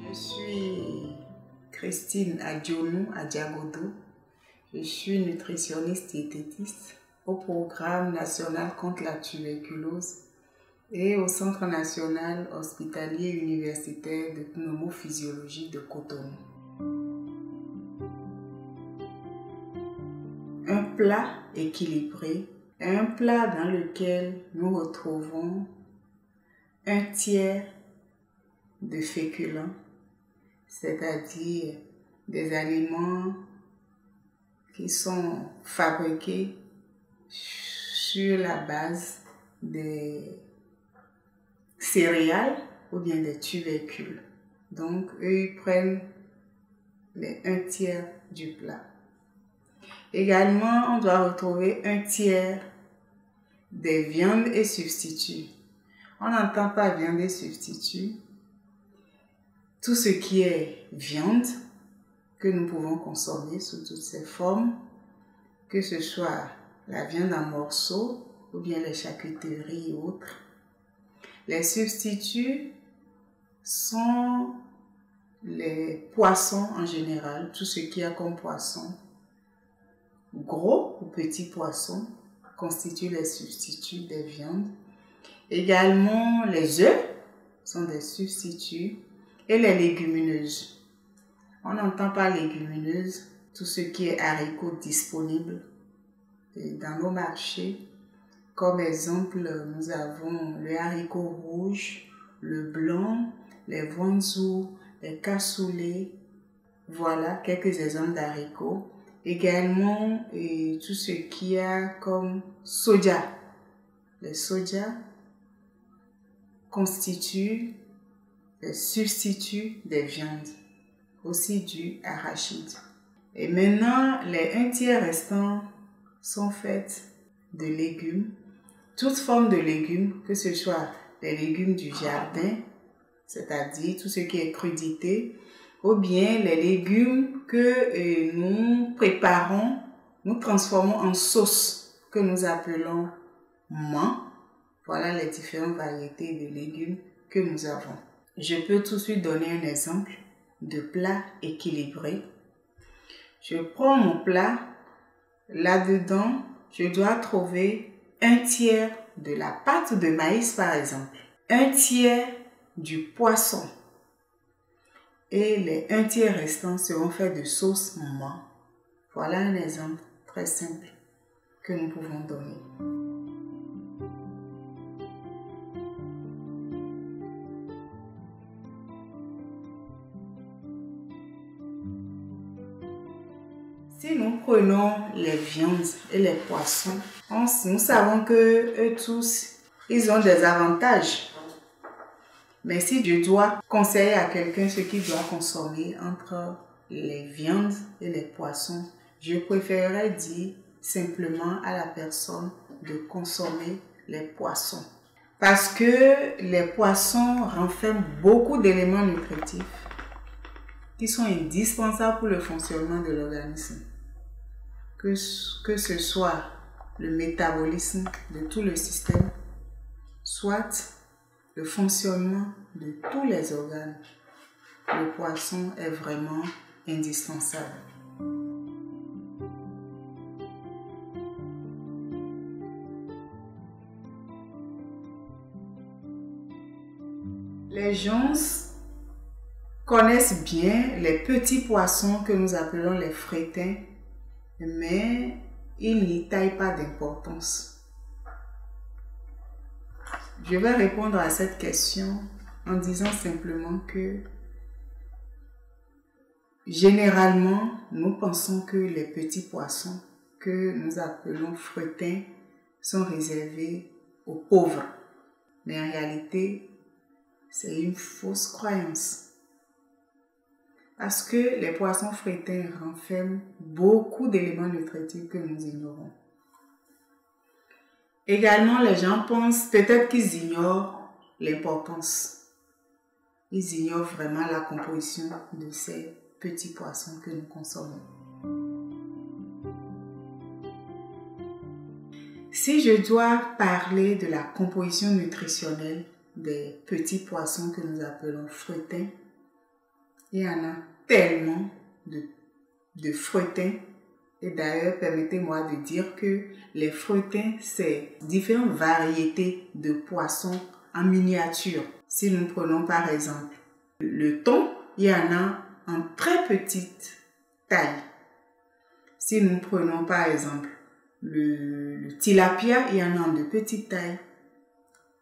Je suis Christine Adjonou Adiagodo. Je suis nutritionniste diététiste au programme national contre la tuberculose et au Centre national hospitalier universitaire de pneumophysiologie de Cotonou. Un plat équilibré, un plat dans lequel nous retrouvons un tiers de féculents, c'est-à-dire des aliments qui sont fabriqués sur la base des céréales ou bien des tubercules. Donc, eux, ils prennent les 1/3 du plat. Également, on doit retrouver 1/3 des viandes et substituts. On n'entend pas viande et substituts. Tout ce qui est viande que nous pouvons consommer sous toutes ses formes, que ce soit la viande en morceaux ou bien les charcuteries et autres. Les substituts sont les poissons en général, tout ce qu'il y a comme poisson, gros ou petits poissons, constituent les substituts des viandes. Également, les œufs sont des substituts et les légumineuses. On n'entend pas légumineuses, tout ce qui est haricots disponibles dans nos marchés. Comme exemple, nous avons le haricot rouge, le blanc, les wanzhou, les cassoulet. Voilà quelques exemples d'haricots. Également, tout ce qu'il y a comme soja. Les soja constituent les substituts des viandes, aussi du arachide. Et maintenant, les 1/3 restants sont faits de légumes, toutes formes de légumes, que ce soit les légumes du jardin, c'est-à-dire tout ce qui est crudité, ou bien les légumes que nous préparons, nous transformons en sauce, que nous appelons man. Voilà les différentes variétés de légumes que nous avons. Je peux tout de suite donner un exemple de plat équilibré. Je prends mon plat, là-dedans, je dois trouver 1/3 de la pâte de maïs par exemple, 1/3 du poisson et les 1/3 restants seront faits de sauce man. Voilà un exemple très simple que nous pouvons donner. Si nous prenons les viandes et les poissons, nous savons que eux tous, ils ont des avantages. Mais si je dois conseiller à quelqu'un ce qu'il doit consommer entre les viandes et les poissons, je préférerais dire simplement à la personne de consommer les poissons. Parce que les poissons renferment beaucoup d'éléments nutritifs qui sont indispensables pour le fonctionnement de l'organisme. Que ce soit le métabolisme de tout le système, soit le fonctionnement de tous les organes. Le poisson est vraiment indispensable. Les gens connaissent bien les petits poissons que nous appelons les frétins, mais ils n'y taillent pas d'importance. Je vais répondre à cette question en disant simplement que généralement, nous pensons que les petits poissons que nous appelons frétins sont réservés aux pauvres. Mais en réalité, c'est une fausse croyance. Parce que les poissons frétins renferment beaucoup d'éléments nutritifs que nous ignorons. Également, les gens pensent peut-être qu'ils ignorent l'importance. Ils ignorent vraiment la composition de ces petits poissons que nous consommons. Si je dois parler de la composition nutritionnelle des petits poissons que nous appelons frétins, Il y en a tellement de freutins. Et d'ailleurs, permettez-moi de dire que les freutins, c'est différentes variétés de poissons en miniature. Si nous prenons par exemple le thon, il y en a en très petite taille. Si nous prenons par exemple le tilapia, il y en a en de petite taille.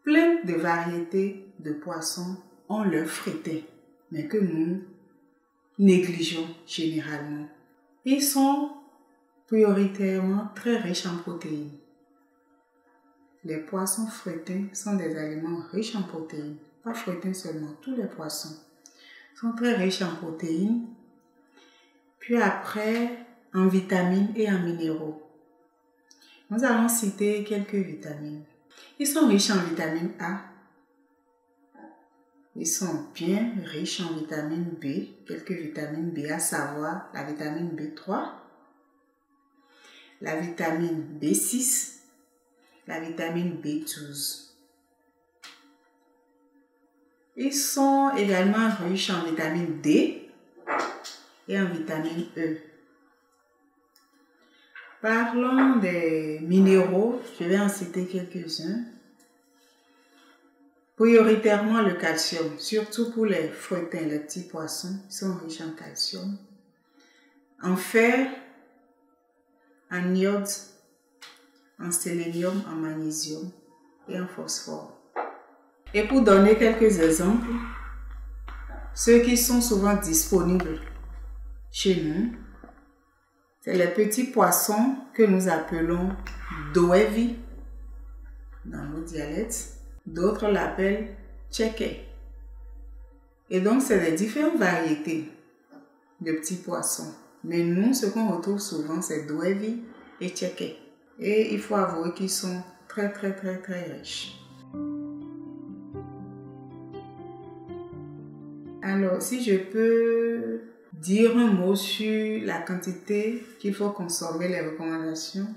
Plein de variétés de poissons ont leur fretin, mais que nous négligeons généralement. Ils sont prioritairement très riches en protéines. Les poissons freutins sont des aliments riches en protéines. Pas freutins seulement, tous les poissons sont très riches en protéines. Puis après, en vitamines et en minéraux. Nous allons citer quelques vitamines. Ils sont riches en vitamine A. Ils sont bien riches en vitamine B, quelques vitamines B, à savoir la vitamine B3, la vitamine B6, la vitamine B12. Ils sont également riches en vitamine D et en vitamine E. Parlons des minéraux, je vais en citer quelques-uns. Prioritairement le calcium, surtout pour les freutins, les petits poissons, ils sont riches en calcium, en fer, en iode, en sélénium, en magnésium et en phosphore. Et pour donner quelques exemples, ceux qui sont souvent disponibles chez nous, c'est les petits poissons que nous appelons doevi dans nos dialectes. D'autres l'appellent tcheke. Et donc, c'est des différentes variétés de petits poissons. Mais nous, ce qu'on retrouve souvent, c'est doevi et tcheke. Et il faut avouer qu'ils sont très, très, très, très riches. Alors, si je peux dire un mot sur la quantité qu'il faut consommer, les recommandations,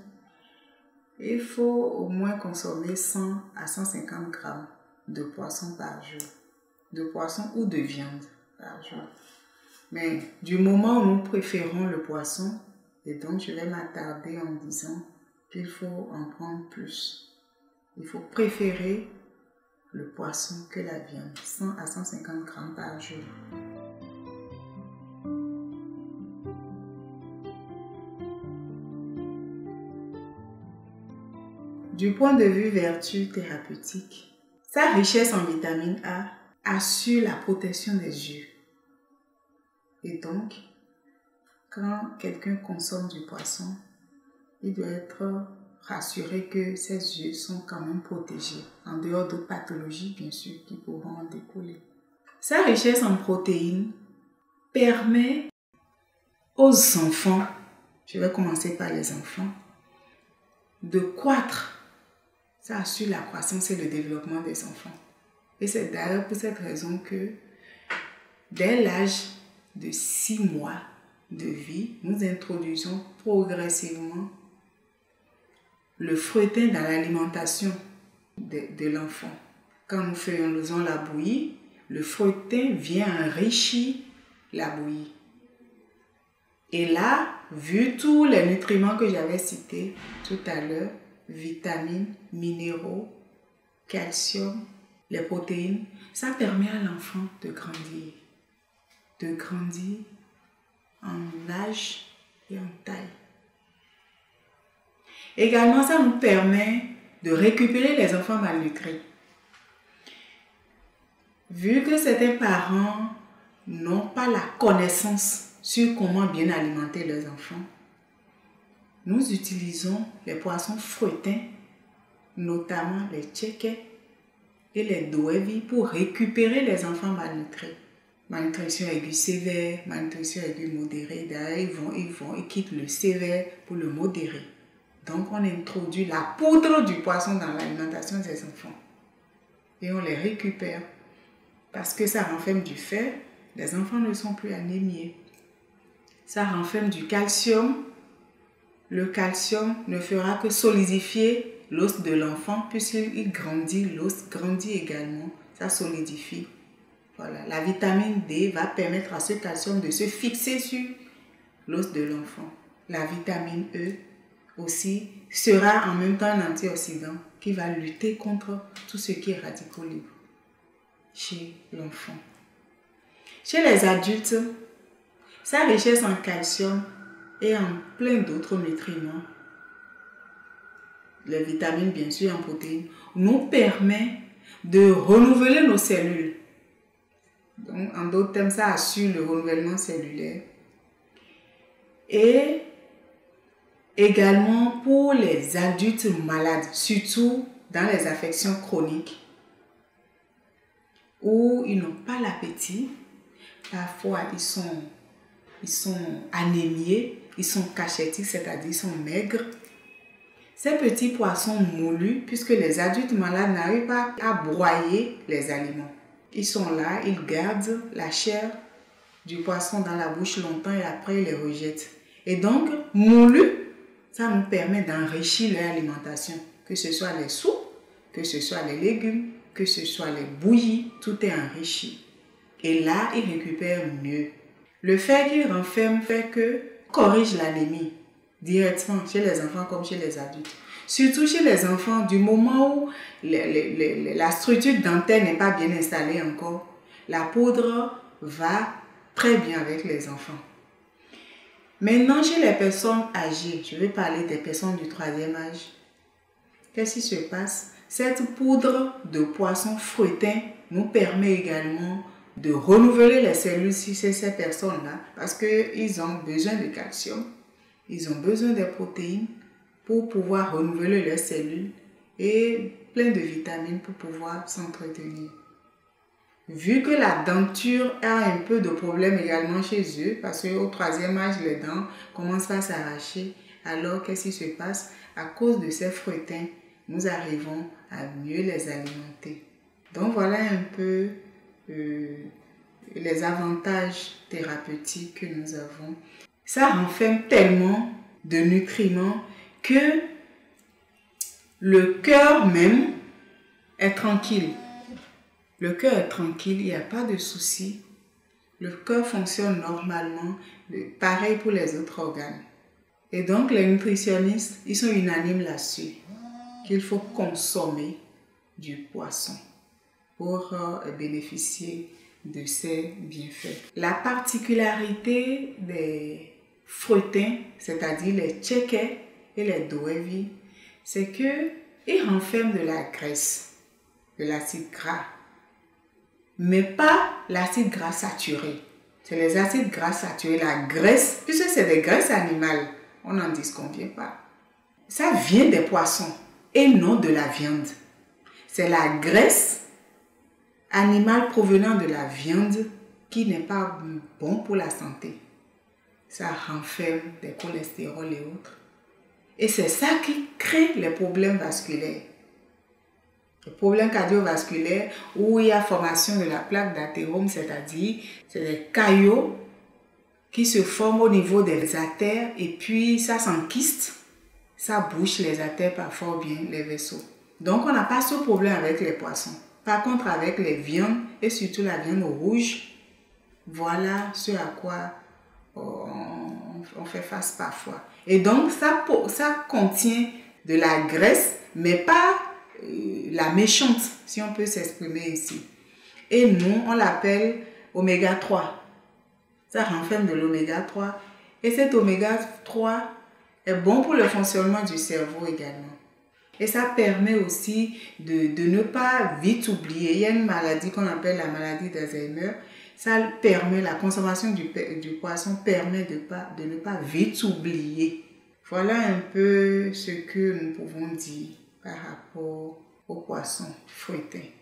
il faut au moins consommer 100 à 150 grammes de poisson par jour. De poisson ou de viande par jour. Mais du moment où nous préférons le poisson, et donc je vais m'attarder en disant qu'il faut en prendre plus. Il faut préférer le poisson que la viande. 100 à 150 grammes par jour. Du point de vue vertu thérapeutique, sa richesse en vitamine A assure la protection des yeux. Et donc, quand quelqu'un consomme du poisson, il doit être rassuré que ses yeux sont quand même protégés, en dehors d'autres pathologies, bien sûr, qui pourront en découler. Sa richesse en protéines permet aux enfants, je vais commencer par les enfants, de croître. Ça assure la croissance et le développement des enfants. Et c'est d'ailleurs pour cette raison que dès l'âge de 6 mois de vie, nous introduisons progressivement le fretin dans l'alimentation de l'enfant. Quand nous faisons la bouillie, le fretin vient enrichir la bouillie. Et là, vu tous les nutriments que j'avais cités tout à l'heure, vitamines, minéraux, calcium, les protéines, ça permet à l'enfant de grandir en âge et en taille. Également, ça nous permet de récupérer les enfants malnutris. Vu que certains parents n'ont pas la connaissance sur comment bien alimenter leurs enfants, nous utilisons les poissons freutins, notamment les tcheke et les doevi, pour récupérer les enfants malnutris. Malnutrition aiguë sévère, malnutrition aiguë modérée. D'ailleurs, ils quittent le sévère pour le modéré. Donc, on introduit la poudre du poisson dans l'alimentation des enfants. Et on les récupère. Parce que ça renferme du fer, les enfants ne sont plus anémiés. Ça renferme du calcium. Le calcium ne fera que solidifier l'os de l'enfant, puisqu'il grandit, l'os grandit également, ça solidifie. Voilà, la vitamine D va permettre à ce calcium de se fixer sur l'os de l'enfant. La vitamine E aussi sera en même temps un antioxydant qui va lutter contre tout ce qui est radicaux libres chez l'enfant. Chez les adultes, sa richesse en calcium et en plein d'autres nutriments, les vitamines bien sûr en protéines, nous permet de renouveler nos cellules. Donc, en d'autres termes, ça assure le renouvellement cellulaire. Et également pour les adultes malades, surtout dans les affections chroniques, où ils n'ont pas l'appétit, parfois ils sont anémiés, ils sont cachetiques, c'est-à-dire ils sont maigres. Ces petits poissons moulus, puisque les adultes malades n'arrivent pas à broyer les aliments. Ils sont là, ils gardent la chair du poisson dans la bouche longtemps et après ils les rejettent. Et donc, moulus, ça nous permet d'enrichir leur alimentation, que ce soit les soupes, que ce soit les légumes, que ce soit les bouillies, tout est enrichi. Et là, ils récupèrent mieux. Le fer qu'ils renferment fait que corrige l'anémie directement chez les enfants comme chez les adultes. Surtout chez les enfants, du moment où la structure dentaire n'est pas bien installée encore, la poudre va très bien avec les enfants. Maintenant, chez les personnes âgées, je vais parler des personnes du 3e âge. Qu'est-ce qui se passe? Cette poudre de poisson fouettin nous permet également de renouveler les cellules chez ces personnes-là parce qu'ils ont besoin de calcium, ils ont besoin de protéines pour pouvoir renouveler leurs cellules et plein de vitamines pour pouvoir s'entretenir. Vu que la denture a un peu de problème également chez eux, parce qu'au 3e âge, les dents commencent à s'arracher, alors qu'est-ce qui se passe? À cause de ces fouettins, nous arrivons à mieux les alimenter. Donc voilà un peu les avantages thérapeutiques que nous avons. Ça renferme tellement de nutriments que le cœur même est tranquille. Le cœur est tranquille, il n'y a pas de souci. Le cœur fonctionne normalement, pareil pour les autres organes. Et donc les nutritionnistes, ils sont unanimes là-dessus, qu'il faut consommer du poisson pour bénéficier de ses bienfaits. La particularité des fouettins, c'est-à-dire les tchékais et les doevi, c'est qu'ils renferment de la graisse, de l'acide gras, mais pas l'acide gras saturé. C'est les acides gras saturés, la graisse, puisque c'est des graisses animales, on n'en disconvient pas. Ça vient des poissons et non de la viande. C'est la graisse animale provenant de la viande qui n'est pas bon pour la santé. Ça renferme des cholestérols et autres. Et c'est ça qui crée les problèmes vasculaires. Les problèmes cardiovasculaires où il y a formation de la plaque d'athérome, c'est-à-dire c'est des caillots qui se forment au niveau des artères et puis ça s'enquiste, ça bouche les artères parfois bien les vaisseaux. Donc on n'a pas ce problème avec les poissons. Par contre avec les viandes et surtout la viande rouge, voilà ce à quoi on fait face parfois. Et donc ça contient de la graisse mais pas la méchante, si on peut s'exprimer ici. Et nous, on l'appelle oméga 3. Ça renferme de l'oméga 3. Et cet oméga 3 est bon pour le fonctionnement du cerveau également. Et ça permet aussi de ne pas vite oublier. Il y a une maladie qu'on appelle la maladie d'Alzheimer. Ça permet, la consommation du poisson permet de ne pas vite oublier. Voilà un peu ce que nous pouvons dire par rapport au poisson fouetté.